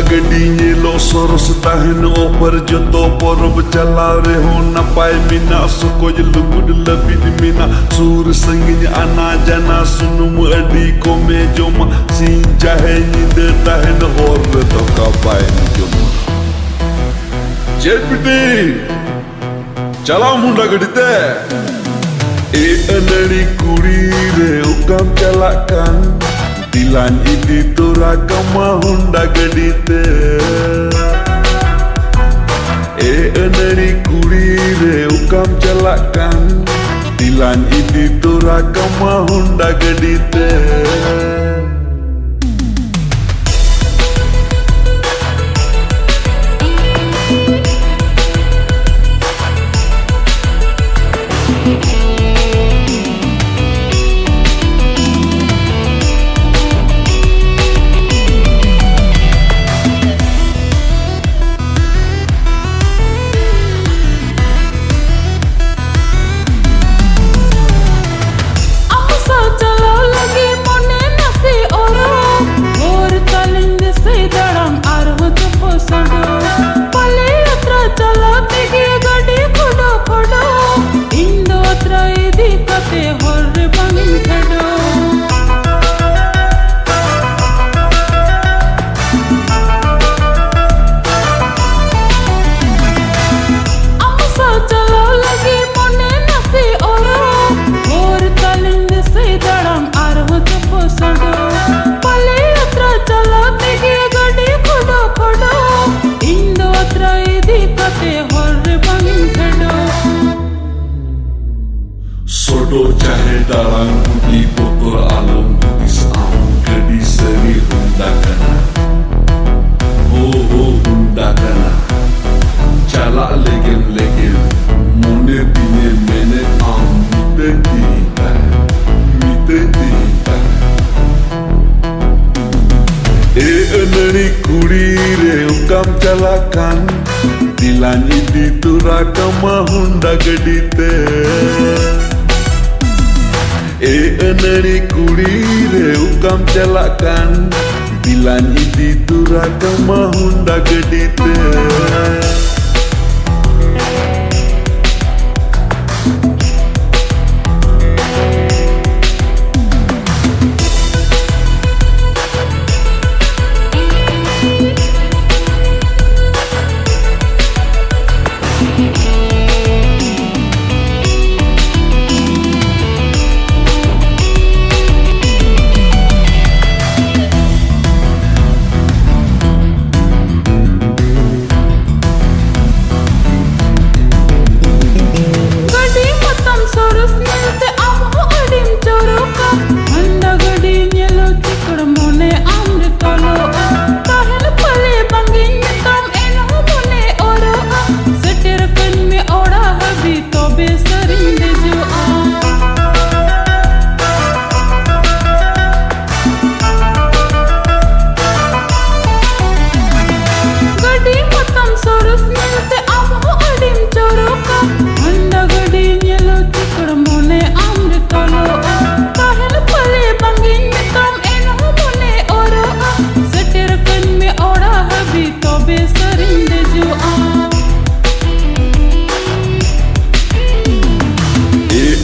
gadi nyelo soros tahen opar joto porob chalao re ho napai mina sokoj lugud labid mina sur sanginya ana jana sunum adi kome joma sin jahe nyinde tahen hor to kabai joma jepdi chalao munda gadite e anari kuri re ukam chalakan dilan idi tora kama Honda gadite e anari kuri re ukam chalakan dilan idi tora kama Honda gadite Sodo chahe dalang putih botol alam budis am gadi seri Honda kana ho Honda kana chala legem mone dine mene am mite dita e anari kuri re ukam chalakan dilan idi tura kama Honda gadite e anari kuri re ukam chalakan dilan idi tura kama Honda gadite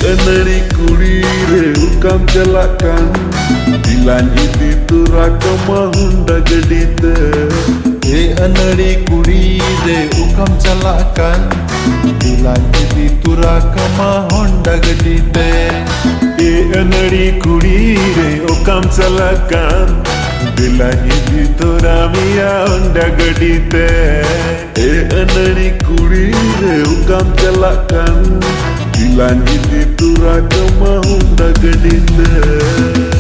anari kuri re ukam chalakan dilan idi tura kama Honda gadite e anari kuri re ukam chalakan dilan idi tura kama Honda gadite e anari kuri re ukam chalakan dilan idi tura miya Honda gadite e anari kuri re ukam chalakan dilan idi tura kama Honda gadite